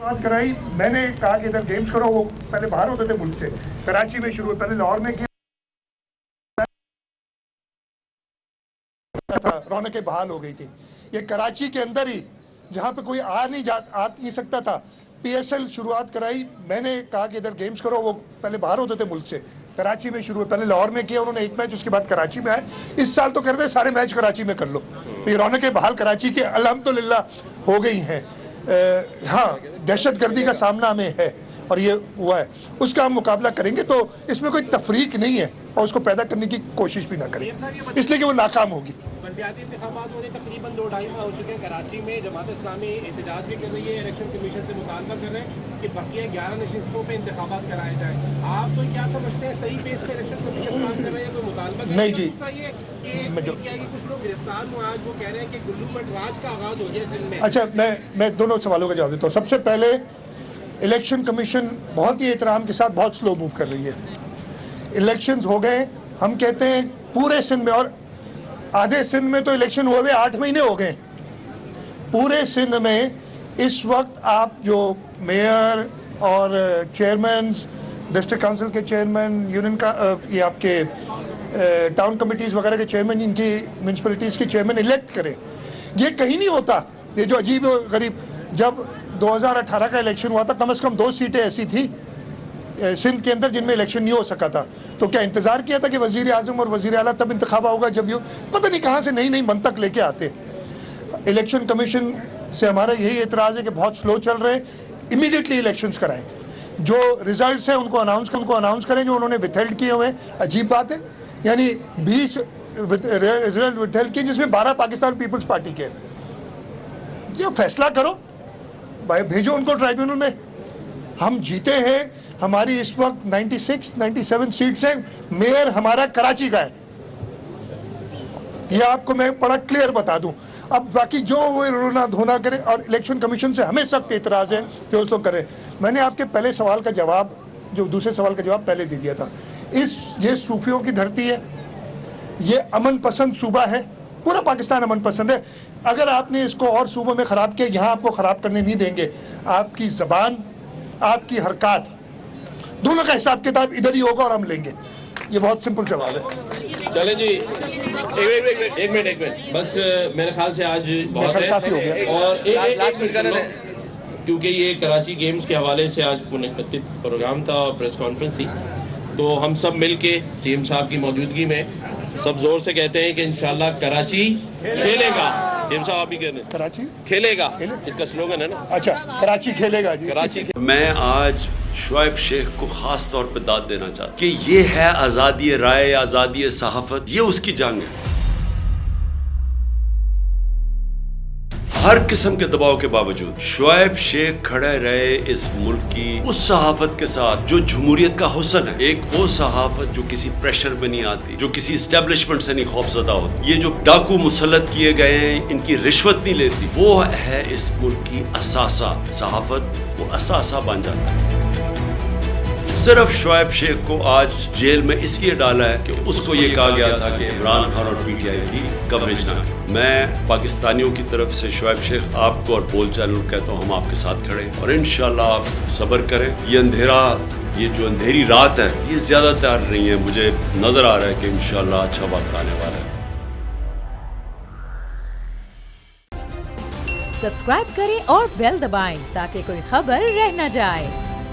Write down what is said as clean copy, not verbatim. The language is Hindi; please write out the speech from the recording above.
बात कराई, मैंने कहा कि इधर गेम्स करो। वो पहले बाहर होते थे मुल्क से, कराची में शुरू, पहले लाहौर में किया था, रौनकें बहाल हो गई थी। ये कराची के अंदर ही जहाँ पे कोई आ नहीं सकता था, पीएसएल शुरुआत कराई। मैंने कहा कि इधर गेम्स करो। वो पहले बाहर होते थे मुल्क से, कराची में शुरू, पहले लाहौर में किया उन्होंने एक मैच, उसके बाद कराची में आए। इस साल तो कहते सारे मैच कराची में कर लो। ये रौनकें बहाल कराची के अल्हम्दुलिल्लाह हो गई हैं। हाँ, दहशतगर्दी का सामना हमें है और ये हुआ है, उसका हम मुकाबला करेंगे। तो इसमें कोई तफरीक नहीं है और उसको पैदा करने की कोशिश भी ना करें, इसलिए कि वो नाकाम होगी। बल्दियाती इंतखाबात होने तकरीबन 2-2.5 माह हो चुके हैं। कराची में जमात इस्लामी एहतजाज भी कर रही है, इलेक्शन कमीशन से मुतालबा कर रहे हैं कि बकिया 11 नशिस्तों पे इंतखाबात कराए जाए। आप तो क्या समझते हैं, सही पेस पे इलेक्शन कमीशन काम कर रहे हैं, कोई मुतालबा नहीं जी। दूसरा ये कि कुछ लोग गिरफ्तार हुए, आज वो कह रहे हैं कि गुल्लू राज का आगाज हो गया सिंध में। अच्छा, मैं दोनों सवालों का जवाब देता हूँ। सबसे पहले, इलेक्शन कमीशन बहुत ही एहतराम के साथ बहुत स्लो मूव कर रही है। इलेक्शंस हो गए, हम कहते हैं पूरे सिंध में, और आधे सिंध में तो इलेक्शन हुए हुए 8 महीने हो गए। पूरे सिंध में इस वक्त आप जो मेयर और चेयरमैन, डिस्ट्रिक्ट काउंसिल के चेयरमैन, यूनियन का ये आपके टाउन कमिटीज़ वगैरह के चेयरमैन, इनकी म्यूनसिपलिटीज़ के चेयरमैन इलेक्ट करें, ये कहीं नहीं होता। ये जो अजीब गरीब, जब 2018 का इलेक्शन हुआ था, कम से कम 2 सीटें ऐसी थी सिंध के अंदर जिनमें इलेक्शन नहीं हो सका था। तो क्या इंतज़ार किया था कि वज़ीर आज़म और वज़ीर आला तब इंतखाबा होगा जब ये पता नहीं कहाँ से नई नई मंतक लेके आते। इलेक्शन कमीशन से हमारा यही एतराज़ है कि बहुत स्लो चल रहे हैं। इमीडिएटली इलेक्शंस कराएं, जो रिजल्ट्स हैं उनको अनाउंस करें, जो उन्होंने विथहेल्ड किए हुए हैं। अजीब बात है, यानी 20 रिजल्ट विथहेल्ड किए जिसमें 12 पाकिस्तान पीपल्स पार्टी के। ये फैसला करो भाई, भेजो उनको ट्राइब्यूनल में। हम जीते हैं, हमारी इस वक्त 96-97 सीट्स हैं। मेयर हमारा कराची का है, ये आपको मैं बड़ा क्लियर बता दूं। अब बाकी जो वो रोना धोना करे, और इलेक्शन कमीशन से हमें सख्त एतराज़ है कि उस लोग करें। मैंने आपके पहले सवाल का जवाब, जो दूसरे सवाल का जवाब पहले दे दिया था। ये सूफियों की धरती है, ये अमन पसंद सूबा है, पूरा पाकिस्तान अमन पसंद है। अगर आपने इसको और सूबों में ख़राब किया, यहाँ आपको ख़राब करने नहीं देंगे। आपकी ज़बान, आपकी हरकत, दोनों का हिसाब किताब इधर ही होगा और हम लेंगे। ये बहुत सिंपल सवाल है। चलें जी, एक मिनट बस, मेरे ख्याल से आज बहुत है, काफ़ी हो गया। और एक मिनट, क्योंकि ये कराची गेम्स के हवाले से आज मुनक़्क़िद प्रोग्राम था और प्रेस कॉन्फ्रेंस थी, तो हम सब मिल के सीएम साहब की मौजूदगी में सब जोर से कहते हैं कि इंशाल्लाह कराची खेलेगा। सीएम साहब आप भी कहते हैं कराची खेलेगा, इसका स्लोगन है ना। अच्छा, कराची खेलेगा जी। कराची मैं आज शुएब शेख को खास तौर पे दाद देना चाहता कि ये है आज़ादी राय, आज़ादी सहाफ़त, ये उसकी जंग है। हर किस्म के दबाव के बावजूद शुएब शेख खड़े रहे इस मुल्क की उस सहाफत के साथ जो जमहूरियत का हुस्न है। एक वो सहाफत जो किसी प्रेशर में नहीं आती, जो किसी एस्टेब्लिशमेंट से नहीं खौफजदा होती। ये जो डाकू मुसल्लत किए गए हैं, इनकी रिश्वत नहीं लेती, वो है इस मुल्क की असासा। सहाफत वो असासा बन जाता है। सिर्फ शुएब शेख को आज जेल में इसलिए डाला है कि उसको ये कहा गया था कि इमरान खान और पीटीआई की कवरेज ना करें। मैं पाकिस्तानियों की तरफ से शुएब शेख आपको और बोल चैनल कहता हूँ, हम आपके साथ खड़े और इंशाल्लाह आप सब्र करें। ये अंधेरा, ये जो अंधेरी रात है, ये ज्यादा तैयार नहीं है। मुझे नजर आ रहा है कि इंशाल्लाह अच्छा वक्त आने वाला है। सब्सक्राइब करें और बेल दबाएं ताकि कोई खबर रह न जाए।